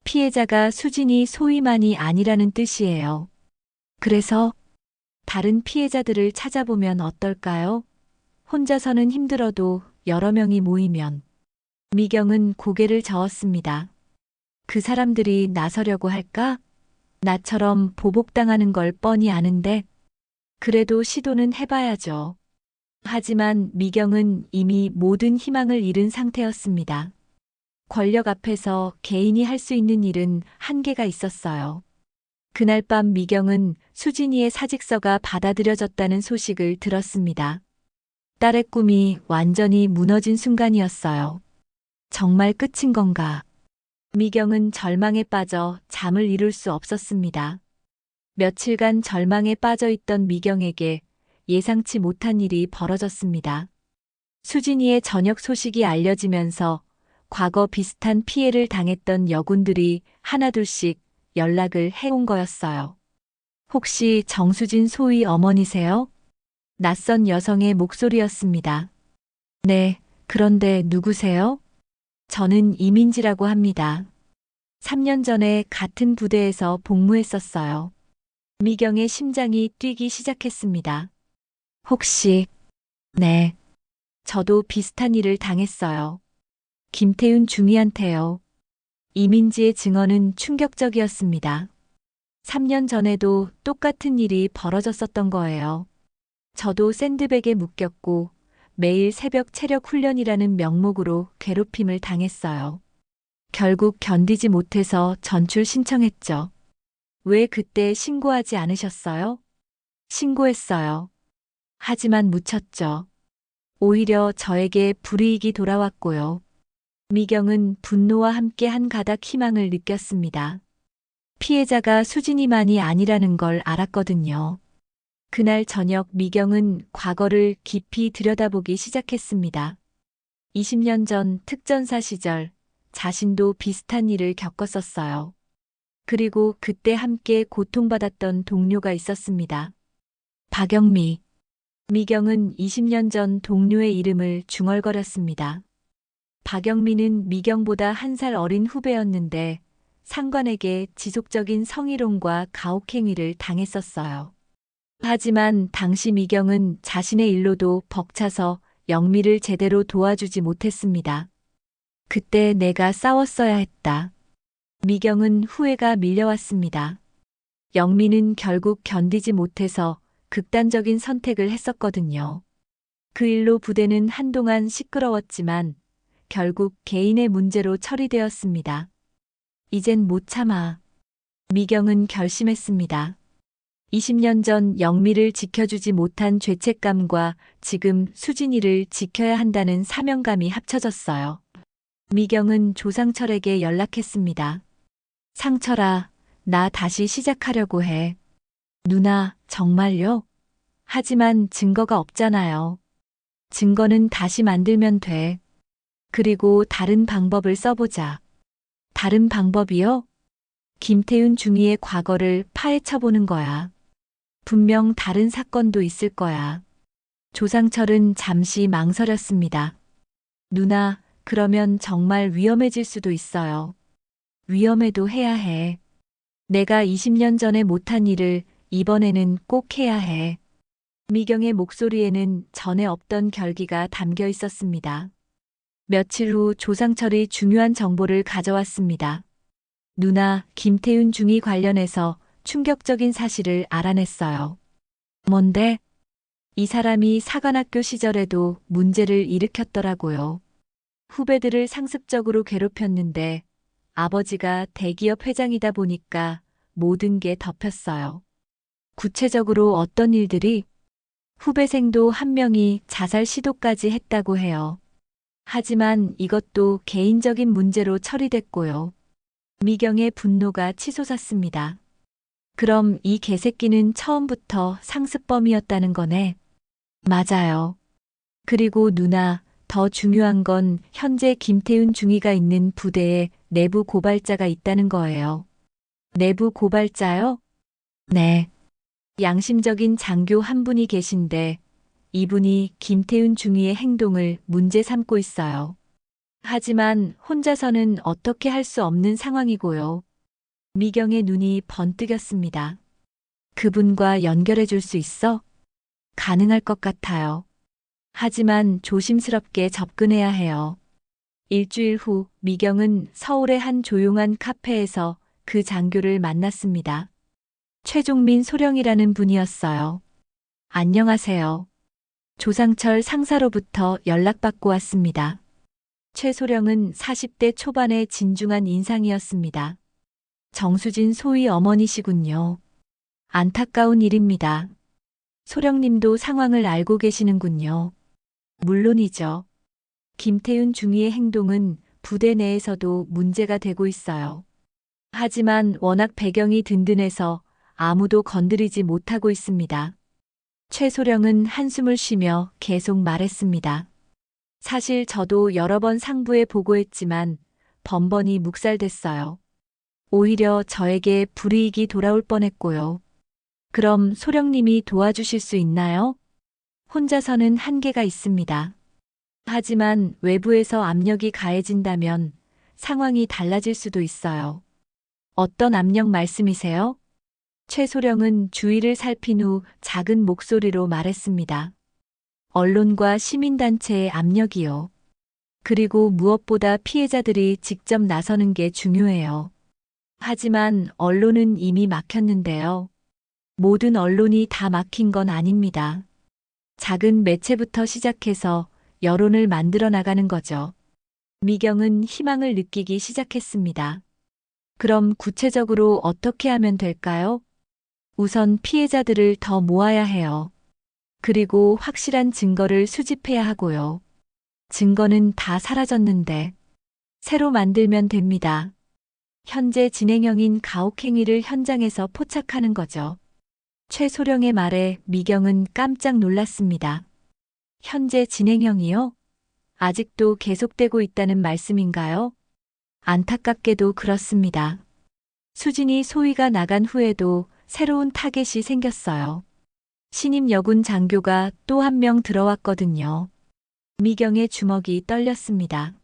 피해자가 수진이 소위만이 아니라는 뜻이에요. 그래서 다른 피해자들을 찾아보면 어떨까요? 혼자서는 힘들어도 여러 명이 모이면. 미경은 고개를 저었습니다. 그 사람들이 나서려고 할까? 나처럼 보복당하는 걸 뻔히 아는데. 그래도 시도는 해봐야죠. 하지만 미경은 이미 모든 희망을 잃은 상태였습니다. 권력 앞에서 개인이 할 수 있는 일은 한계가 있었어요. 그날 밤 미경은 수진이의 사직서가 받아들여졌다는 소식을 들었습니다. 딸의 꿈이 완전히 무너진 순간이었어요. 정말 끝인 건가? 미경은 절망에 빠져 잠을 이룰 수 없었습니다. 며칠간 절망에 빠져 있던 미경에게 예상치 못한 일이 벌어졌습니다. 수진이의 전역 소식이 알려지면서 과거 비슷한 피해를 당했던 여군들이 하나둘씩 연락을 해온 거였어요. 혹시 정수진 소위 어머니세요? 낯선 여성의 목소리였습니다. 네, 그런데 누구세요? 저는 이민지라고 합니다. 3년 전에 같은 부대에서 복무했었어요. 미경의 심장이 뛰기 시작했습니다. 혹시, 네, 저도 비슷한 일을 당했어요. 김태윤 중위한테요. 이민지의 증언은 충격적이었습니다. 3년 전에도 똑같은 일이 벌어졌었던 거예요. 저도 샌드백에 묶였고 매일 새벽 체력 훈련이라는 명목으로 괴롭힘을 당했어요. 결국 견디지 못해서 전출 신청했죠. 왜 그때 신고하지 않으셨어요? 신고했어요. 하지만 묻혔죠. 오히려 저에게 불이익이 돌아왔고요. 미경은 분노와 함께 한 가닥 희망을 느꼈습니다. 피해자가 수진이만이 아니라는 걸 알았거든요. 그날 저녁 미경은 과거를 깊이 들여다보기 시작했습니다. 20년 전 특전사 시절 자신도 비슷한 일을 겪었었어요. 그리고 그때 함께 고통받았던 동료가 있었습니다. 박영미. 미경은 20년 전 동료의 이름을 중얼거렸습니다. 박영미는 미경보다 1살 어린 후배였는데 상관에게 지속적인 성희롱과 가혹행위를 당했었어요. 하지만 당시 미경은 자신의 일로도 벅차서 영미를 제대로 도와주지 못했습니다. 그때 내가 싸웠어야 했다. 미경은 후회가 밀려왔습니다. 영미는 결국 견디지 못해서 극단적인 선택을 했었거든요. 그 일로 부대는 한동안 시끄러웠지만 결국 개인의 문제로 처리되었습니다. 이젠 못 참아. 미경은 결심했습니다. 20년 전 영미를 지켜주지 못한 죄책감과 지금 수진이를 지켜야 한다는 사명감이 합쳐졌어요. 미경은 조상철에게 연락했습니다. 상철아, 나 다시 시작하려고 해. 누나, 정말요? 하지만 증거가 없잖아요. 증거는 다시 만들면 돼. 그리고 다른 방법을 써보자. 다른 방법이요? 김태윤 중위의 과거를 파헤쳐보는 거야. 분명 다른 사건도 있을 거야. 조상철은 잠시 망설였습니다. 누나, 그러면 정말 위험해질 수도 있어요. 위험해도 해야 해. 내가 20년 전에 못한 일을 이번에는 꼭 해야 해. 미경의 목소리에는 전에 없던 결기가 담겨 있었습니다. 며칠 후 조상철이 중요한 정보를 가져왔습니다. 누나, 김태윤 중위 관련해서 충격적인 사실을 알아냈어요. 뭔데? 이 사람이 사관학교 시절에도 문제를 일으켰더라고요. 후배들을 상습적으로 괴롭혔는데 아버지가 대기업 회장이다 보니까 모든 게 덮였어요. 구체적으로 어떤 일들이? 후배생도 한 명이 자살 시도까지 했다고 해요. 하지만 이것도 개인적인 문제로 처리됐고요. 미경의 분노가 치솟았습니다. 그럼 이 개새끼는 처음부터 상습범이었다는 거네. 맞아요. 그리고 누나, 더 중요한 건 현재 김태윤 중위가 있는 부대에 내부 고발자가 있다는 거예요. 내부 고발자요? 네. 양심적인 장교 한 분이 계신데 이분이 김태윤 중위의 행동을 문제 삼고 있어요. 하지만 혼자서는 어떻게 할 수 없는 상황이고요. 미경의 눈이 번뜩였습니다. 그분과 연결해 줄 수 있어? 가능할 것 같아요. 하지만 조심스럽게 접근해야 해요. 일주일 후 미경은 서울의 한 조용한 카페에서 그 장교를 만났습니다. 최종민 소령이라는 분이었어요. 안녕하세요. 조상철 상사로부터 연락받고 왔습니다. 최 소령은 40대 초반의 진중한 인상이었습니다. 정수진 소위 어머니시군요. 안타까운 일입니다. 소령님도 상황을 알고 계시는군요. 물론이죠. 김태윤 중위의 행동은 부대 내에서도 문제가 되고 있어요. 하지만 워낙 배경이 든든해서 아무도 건드리지 못하고 있습니다. 최 소령은 한숨을 쉬며 계속 말했습니다. 사실 저도 여러 번 상부에 보고했지만 번번이 묵살됐어요. 오히려 저에게 불이익이 돌아올 뻔했고요. 그럼 소령님이 도와주실 수 있나요? 혼자서는 한계가 있습니다. 하지만 외부에서 압력이 가해진다면 상황이 달라질 수도 있어요. 어떤 압력 말씀이세요? 최 소령은 주위를 살핀 후 작은 목소리로 말했습니다. 언론과 시민단체의 압력이요. 그리고 무엇보다 피해자들이 직접 나서는 게 중요해요. 하지만 언론은 이미 막혔는데요. 모든 언론이 다 막힌 건 아닙니다. 작은 매체부터 시작해서 여론을 만들어 나가는 거죠. 미경은 희망을 느끼기 시작했습니다. 그럼 구체적으로 어떻게 하면 될까요? 우선 피해자들을 더 모아야 해요. 그리고 확실한 증거를 수집해야 하고요. 증거는 다 사라졌는데 새로 만들면 됩니다. 현재 진행형인 가혹행위를 현장에서 포착하는 거죠. 최소령의 말에 미경은 깜짝 놀랐습니다. 현재 진행형이요? 아직도 계속되고 있다는 말씀인가요? 안타깝게도 그렇습니다. 수진이 소위가 나간 후에도 새로운 타겟이 생겼어요. 신임 여군 장교가 또 한 명 들어왔거든요. 미경의 주먹이 떨렸습니다.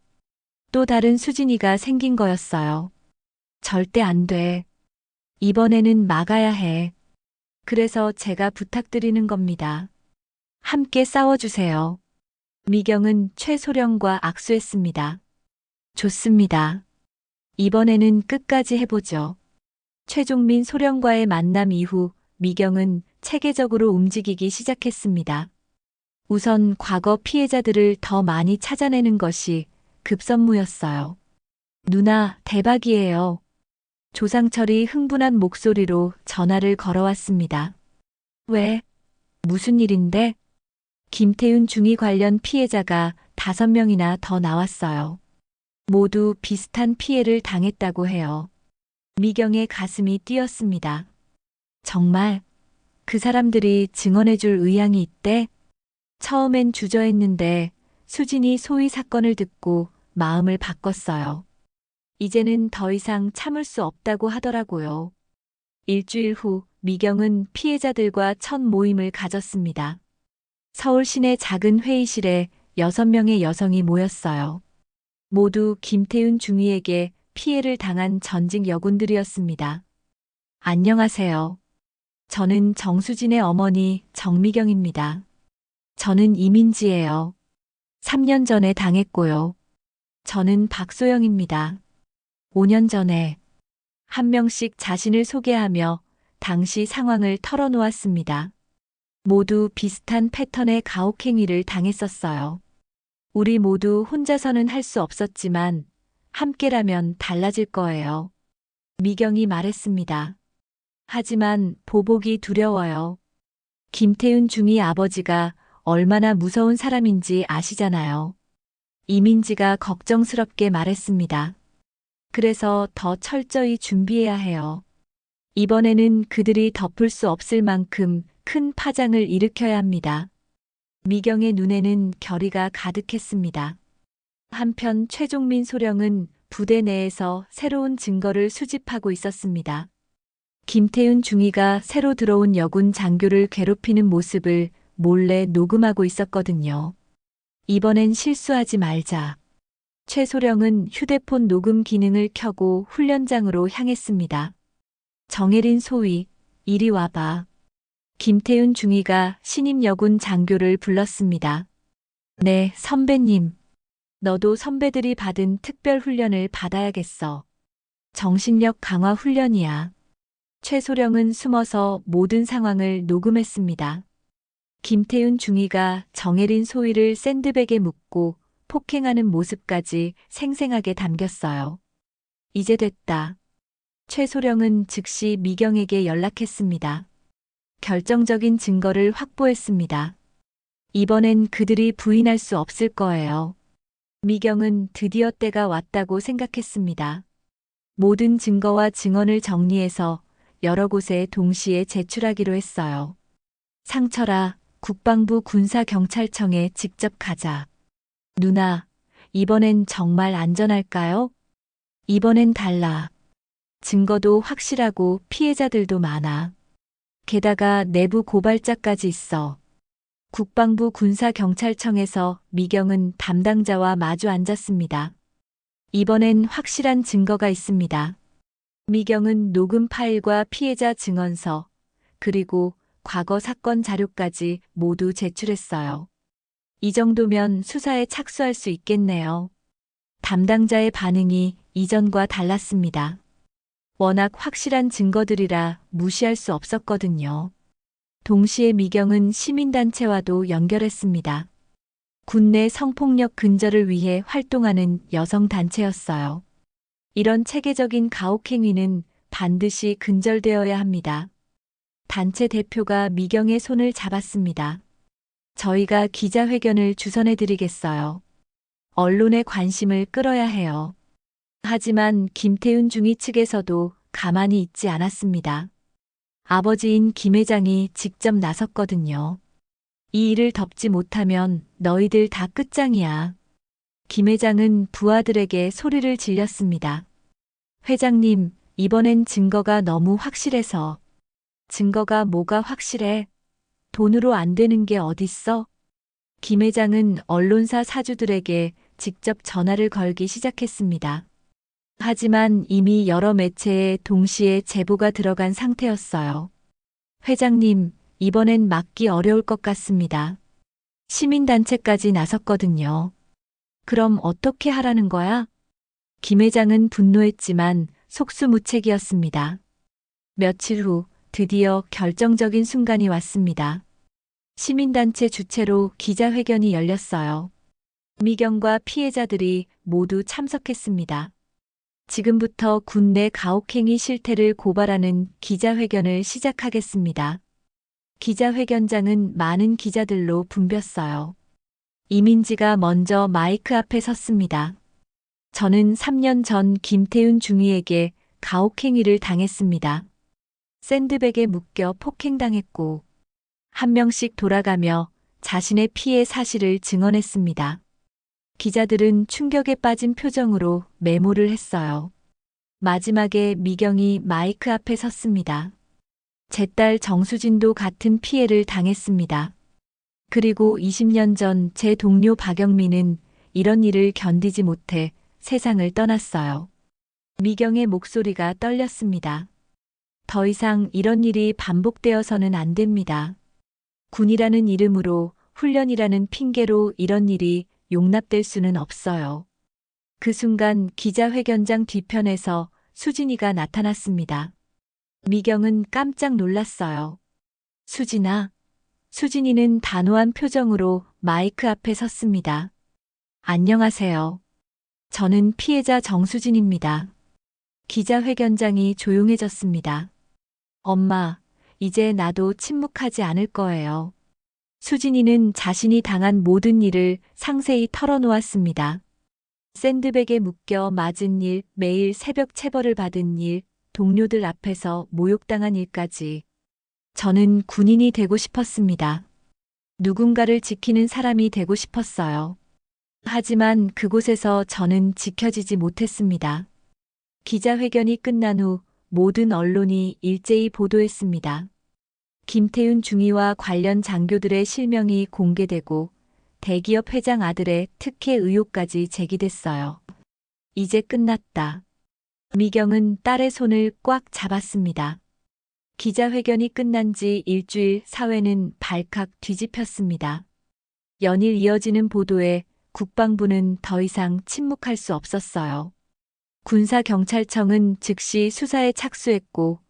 또 다른 수진이가 생긴 거였어요. 절대 안 돼. 이번에는 막아야 해. 그래서 제가 부탁드리는 겁니다. 함께 싸워주세요. 미경은 최소령과 악수했습니다. 좋습니다. 이번에는 끝까지 해보죠. 최종민 소령과의 만남 이후 미경은 체계적으로 움직이기 시작했습니다. 우선 과거 피해자들을 더 많이 찾아내는 것이 급선무였어요. 누나, 대박이에요. 조상철이 흥분한 목소리로 전화를 걸어왔습니다. 왜? 무슨 일인데? 김태윤 중위 관련 피해자가 5명이나 더 나왔어요. 모두 비슷한 피해를 당했다고 해요. 미경의 가슴이 뛰었습니다. 정말 그 사람들이 증언해줄 의향이 있대? 처음엔 주저했는데 수진이 소위 사건을 듣고 마음을 바꿨어요. 이제는 더 이상 참을 수 없다고 하더라고요. 일주일 후 미경은 피해자들과 첫 모임을 가졌습니다. 서울 시내 작은 회의실에 6명의 여성이 모였어요. 모두 김태윤 중위에게 피해를 당한 전직 여군들이었습니다. 안녕하세요. 저는 정수진의 어머니 정미경입니다. 저는 이민지예요. 3년 전에 당했고요. 저는 박소영입니다. 5년 전에 한 명씩 자신을 소개하며 당시 상황을 털어놓았습니다. 모두 비슷한 패턴의 가혹행위를 당했었어요. 우리 모두 혼자서는 할 수 없었지만 함께라면 달라질 거예요. 미경이 말했습니다. 하지만 보복이 두려워요. 김태윤 중위 아버지가 얼마나 무서운 사람인지 아시잖아요. 이민지가 걱정스럽게 말했습니다. 그래서 더 철저히 준비해야 해요. 이번에는 그들이 덮을 수 없을 만큼 큰 파장을 일으켜야 합니다. 미경의 눈에는 결의가 가득했습니다. 한편 최종민 소령은 부대 내에서 새로운 증거를 수집하고 있었습니다. 김태윤 중위가 새로 들어온 여군 장교를 괴롭히는 모습을 몰래 녹음하고 있었거든요. 이번엔 실수하지 말자. 최 소령은 휴대폰 녹음 기능을 켜고 훈련장으로 향했습니다. 정혜린 소위, 이리 와봐. 김태윤 중위가 신임 여군 장교를 불렀습니다. 네, 선배님. 너도 선배들이 받은 특별 훈련을 받아야겠어. 정신력 강화 훈련이야. 최 소령은 숨어서 모든 상황을 녹음했습니다. 김태윤 중위가 정혜린 소위를 샌드백에 묶고 폭행하는 모습까지 생생하게 담겼어요. 이제 됐다. 최 소령은 즉시 미경에게 연락했습니다. 결정적인 증거를 확보했습니다. 이번엔 그들이 부인할 수 없을 거예요. 미경은 드디어 때가 왔다고 생각했습니다. 모든 증거와 증언을 정리해서 여러 곳에 동시에 제출하기로 했어요. 상철아, 국방부 군사경찰청에 직접 가자. 누나, 이번엔 정말 안전할까요? 이번엔 달라. 증거도 확실하고 피해자들도 많아. 게다가 내부 고발자까지 있어. 국방부 군사경찰청에서 미경은 담당자와 마주 앉았습니다. 이번엔 확실한 증거가 있습니다. 미경은 녹음 파일과 피해자 증언서, 그리고 과거 사건 자료까지 모두 제출했어요. 이 정도면 수사에 착수할 수 있겠네요. 담당자의 반응이 이전과 달랐습니다. 워낙 확실한 증거들이라 무시할 수 없었거든요. 동시에 미경은 시민단체와도 연결했습니다. 국내 성폭력 근절을 위해 활동하는 여성단체였어요. 이런 체계적인 가혹행위는 반드시 근절되어야 합니다. 단체 대표가 미경의 손을 잡았습니다. 저희가 기자회견을 주선해드리겠어요. 언론의 관심을 끌어야 해요. 하지만 김태윤 중위 측에서도 가만히 있지 않았습니다. 아버지인 김 회장이 직접 나섰거든요. 이 일을 덮지 못하면 너희들 다 끝장이야. 김 회장은 부하들에게 소리를 질렸습니다. 회장님, 이번엔 증거가 너무 확실해서. 증거가 뭐가 확실해? 돈으로 안 되는 게 어딨어? 김 회장은 언론사 사주들에게 직접 전화를 걸기 시작했습니다. 하지만 이미 여러 매체에 동시에 제보가 들어간 상태였어요. 회장님, 이번엔 막기 어려울 것 같습니다. 시민단체까지 나섰거든요. 그럼 어떻게 하라는 거야? 김 회장은 분노했지만 속수무책이었습니다. 며칠 후 드디어 결정적인 순간이 왔습니다. 시민단체 주최로 기자회견이 열렸어요. 미경과 피해자들이 모두 참석했습니다. 지금부터 군 내 가혹행위 실태를 고발하는 기자회견을 시작하겠습니다. 기자회견장은 많은 기자들로 붐볐어요. 이민지가 먼저 마이크 앞에 섰습니다. 저는 3년 전 김태윤 중위에게 가혹행위를 당했습니다. 샌드백에 묶여 폭행당했고, 한 명씩 돌아가며 자신의 피해 사실을 증언했습니다. 기자들은 충격에 빠진 표정으로 메모를 했어요. 마지막에 미경이 마이크 앞에 섰습니다. 제 딸 정수진도 같은 피해를 당했습니다. 그리고 20년 전 제 동료 박영민은 이런 일을 견디지 못해 세상을 떠났어요. 미경의 목소리가 떨렸습니다. 더 이상 이런 일이 반복되어서는 안 됩니다. 군이라는 이름으로, 훈련이라는 핑계로 이런 일이 용납될 수는 없어요. 그 순간 기자회견장 뒤편에서 수진이가 나타났습니다. 미경은 깜짝 놀랐어요. 수진아. 수진이는 단호한 표정으로 마이크 앞에 섰습니다. 안녕하세요. 저는 피해자 정수진입니다. 기자회견장이 조용해졌습니다. 엄마, 이제 나도 침묵하지 않을 거예요. 수진이는 자신이 당한 모든 일을 상세히 털어놓았습니다. 샌드백에 묶여 맞은 일, 매일 새벽 체벌을 받은 일, 동료들 앞에서 모욕당한 일까지. 저는 군인이 되고 싶었습니다. 누군가를 지키는 사람이 되고 싶었어요. 하지만 그곳에서 저는 지켜지지 못했습니다. 기자회견이 끝난 후 모든 언론이 일제히 보도했습니다. 김태윤 중위와 관련 장교들의 실명이 공개되고 대기업 회장 아들의 특혜 의혹까지 제기됐어요. 이제 끝났다. 미경은 딸의 손을 꽉 잡았습니다. 기자회견이 끝난 지 일주일 사회는 발칵 뒤집혔습니다. 연일 이어지는 보도에 국방부는 더 이상 침묵할 수 없었어요. 군사경찰청은 즉시 수사에 착수했고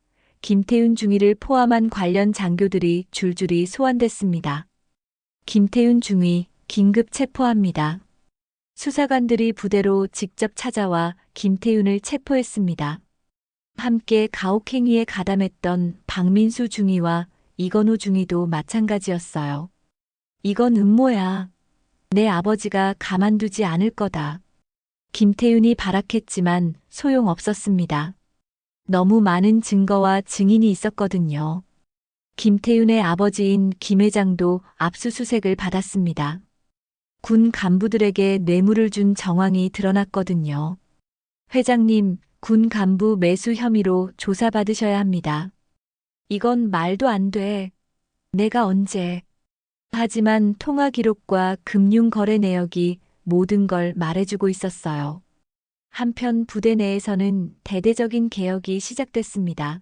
김태윤 중위를 포함한 관련 장교들이 줄줄이 소환됐습니다. 김태윤 중위 긴급 체포합니다. 수사관들이 부대로 직접 찾아와 김태윤을 체포했습니다. 함께 가혹행위에 가담했던 박민수 중위와 이건호 중위도 마찬가지였어요. 이건 음모야. 내 아버지가 가만두지 않을 거다. 김태윤이 발악했지만 소용없었습니다. 너무 많은 증거와 증인이 있었거든요. 김태윤의 아버지인 김 회장도 압수수색을 받았습니다. 군 간부들에게 뇌물을 준 정황이 드러났거든요. 회장님, 군 간부 매수 혐의로 조사받으셔야 합니다. 이건 말도 안 돼. 내가 언제. 하지만 통화 기록과 금융 거래 내역이 모든 걸 말해주고 있었어요. 한편 부대 내에서는 대대적인 개혁이 시작됐습니다.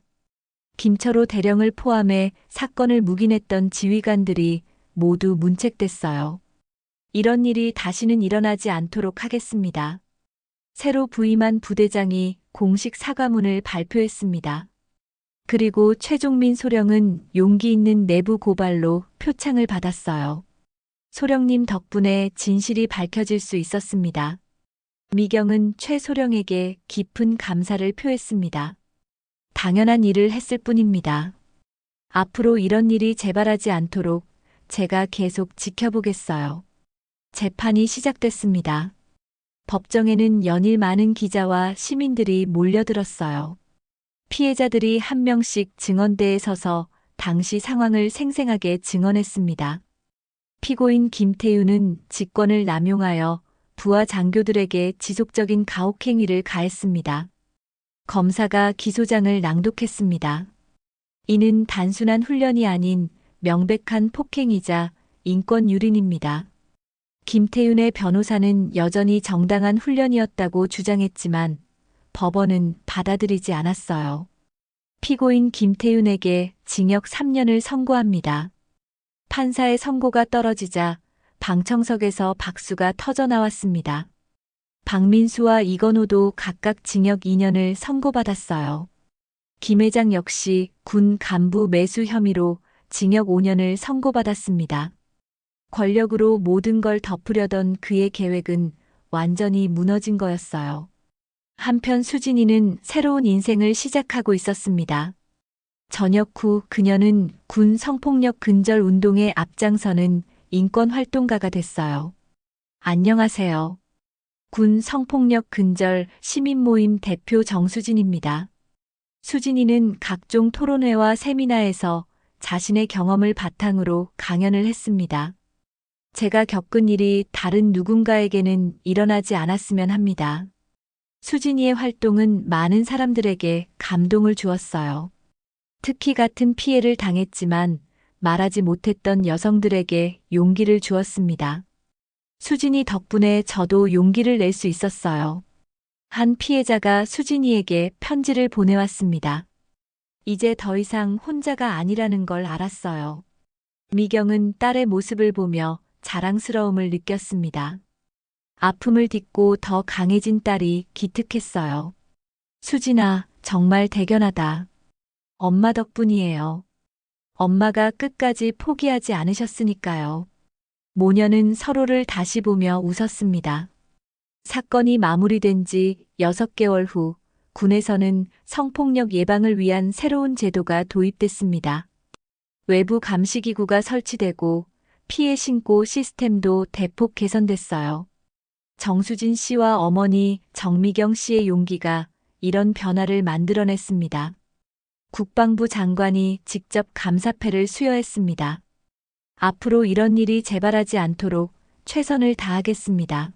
김철호 대령을 포함해 사건을 묵인했던 지휘관들이 모두 문책됐어요. 이런 일이 다시는 일어나지 않도록 하겠습니다. 새로 부임한 부대장이 공식 사과문을 발표했습니다. 그리고 최종민 소령은 용기 있는 내부 고발로 표창을 받았어요. 소령님 덕분에 진실이 밝혀질 수 있었습니다. 미경은 최 소령에게 깊은 감사를 표했습니다. 당연한 일을 했을 뿐입니다. 앞으로 이런 일이 재발하지 않도록 제가 계속 지켜보겠어요. 재판이 시작됐습니다. 법정에는 연일 많은 기자와 시민들이 몰려들었어요. 피해자들이 한 명씩 증언대에 서서 당시 상황을 생생하게 증언했습니다. 피고인 김태윤은 직권을 남용하여 부하 장교들에게 지속적인 가혹행위를 가했습니다. 검사가 기소장을 낭독했습니다. 이는 단순한 훈련이 아닌 명백한 폭행이자 인권 유린입니다. 김태윤의 변호사는 여전히 정당한 훈련이었다고 주장했지만 법원은 받아들이지 않았어요. 피고인 김태윤에게 징역 3년을 선고합니다. 판사의 선고가 떨어지자 방청석에서 박수가 터져나왔습니다. 박민수와 이건호도 각각 징역 2년을 선고받았어요. 김 회장 역시 군 간부 매수 혐의로 징역 5년을 선고받았습니다. 권력으로 모든 걸 덮으려던 그의 계획은 완전히 무너진 거였어요. 한편 수진이는 새로운 인생을 시작하고 있었습니다. 전역 후 그녀는 군 성폭력 근절 운동에 앞장서는 인권 활동가가 됐어요. 안녕하세요. 군 성폭력 근절 시민 모임 대표 정수진입니다. 수진이는 각종 토론회와 세미나에서 자신의 경험을 바탕으로 강연을 했습니다. 제가 겪은 일이 다른 누군가에게는 일어나지 않았으면 합니다. 수진이의 활동은 많은 사람들에게 감동을 주었어요. 특히 같은 피해를 당했지만 말하지 못했던 여성들에게 용기를 주었습니다. 수진이 덕분에 저도 용기를 낼 수 있었어요. 한 피해자가 수진이에게 편지를 보내왔습니다. 이제 더 이상 혼자가 아니라는 걸 알았어요. 미경은 딸의 모습을 보며 자랑스러움을 느꼈습니다. 아픔을 딛고 더 강해진 딸이 기특했어요. 수진아, 정말 대견하다. 엄마 덕분이에요. 엄마가 끝까지 포기하지 않으셨으니까요. 모녀는 서로를 다시 보며 웃었습니다. 사건이 마무리된 지 6개월 후 군에서는 성폭력 예방을 위한 새로운 제도가 도입됐습니다. 외부 감시기구가 설치되고 피해 신고 시스템도 대폭 개선됐어요. 정수진 씨와 어머니 정미경 씨의 용기가 이런 변화를 만들어냈습니다. 국방부 장관이 직접 감사패를 수여했습니다. 앞으로 이런 일이 재발하지 않도록 최선을 다하겠습니다.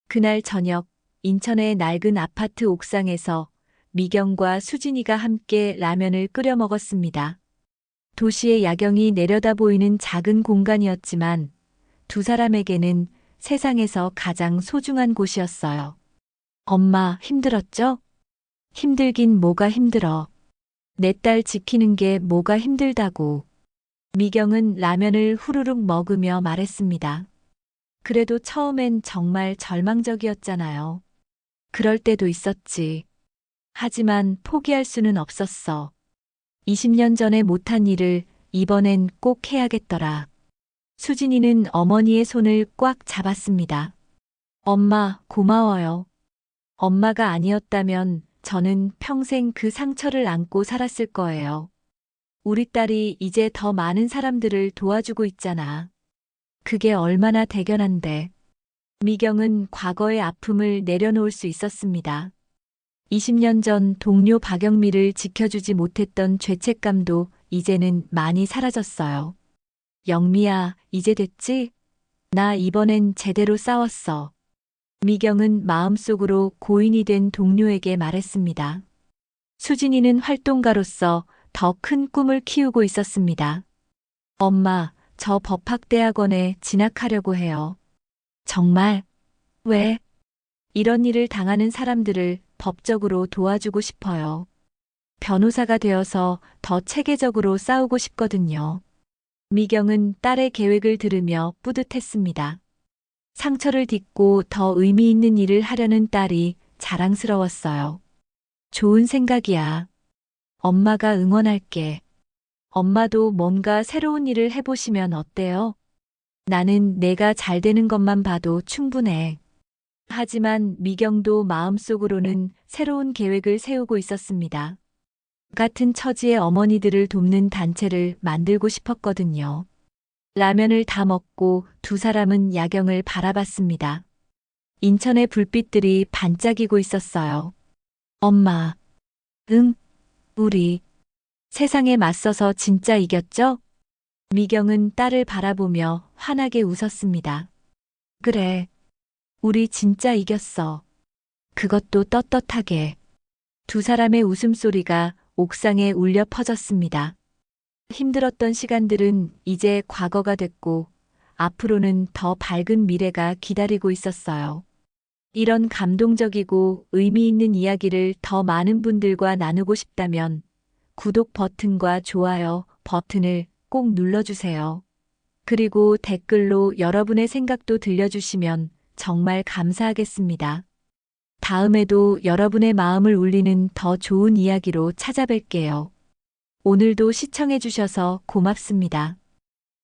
그날 저녁 인천의 낡은 아파트 옥상에서 미경과 수진이가 함께 라면을 끓여 먹었습니다. 도시의 야경이 내려다 보이는 작은 공간이었지만 두 사람에게는 세상에서 가장 소중한 곳이었어요. 엄마, 힘들었죠? 힘들긴 뭐가 힘들어. 내 딸 지키는 게 뭐가 힘들다고. 미경은 라면을 후루룩 먹으며 말했습니다. 그래도 처음엔 정말 절망적이었잖아요. 그럴 때도 있었지. 하지만 포기할 수는 없었어. 20년 전에 못한 일을 이번엔 꼭 해야겠더라. 수진이는 어머니의 손을 꽉 잡았습니다. 엄마, 고마워요. 엄마가 아니었다면 저는 평생 그 상처를 안고 살았을 거예요. 우리 딸이 이제 더 많은 사람들을 도와주고 있잖아. 그게 얼마나 대견한데. 미경은 과거의 아픔을 내려놓을 수 있었습니다. 20년 전 동료 박영미를 지켜주지 못했던 죄책감도 이제는 많이 사라졌어요. 영미야, 이제 됐지? 나 이번엔 제대로 싸웠어. 미경은 마음속으로 고인이 된 동료에게 말했습니다. 수진이는 활동가로서 더 큰 꿈을 키우고 있었습니다. 엄마, 저 법학대학원에 진학하려고 해요. 정말? 왜? 이런 일을 당하는 사람들을 법적으로 도와주고 싶어요. 변호사가 되어서 더 체계적으로 싸우고 싶거든요. 미경은 딸의 계획을 들으며 뿌듯했습니다. 상처를 딛고 더 의미 있는 일을 하려는 딸이 자랑스러웠어요. 좋은 생각이야. 엄마가 응원할게. 엄마도 뭔가 새로운 일을 해보시면 어때요? 나는 내가 잘 되는 것만 봐도 충분해. 하지만 미경도 마음속으로는 새로운 계획을 세우고 있었습니다. 같은 처지의 어머니들을 돕는 단체를 만들고 싶었거든요. 라면을 다 먹고 두 사람은 야경을 바라봤습니다. 인천의 불빛들이 반짝이고 있었어요. 엄마. 응, 우리. 세상에 맞서서 진짜 이겼죠? 미경은 딸을 바라보며 환하게 웃었습니다. 그래. 우리 진짜 이겼어. 그것도 떳떳하게. 두 사람의 웃음소리가 옥상에 울려 퍼졌습니다. 힘들었던 시간들은 이제 과거가 됐고 앞으로는 더 밝은 미래가 기다리고 있었어요. 이런 감동적이고 의미 있는 이야기를 더 많은 분들과 나누고 싶다면 구독 버튼과 좋아요 버튼을 꼭 눌러주세요. 그리고 댓글로 여러분의 생각도 들려주시면 정말 감사하겠습니다. 다음에도 여러분의 마음을 울리는 더 좋은 이야기로 찾아뵐게요. 오늘도 시청해주셔서 고맙습니다.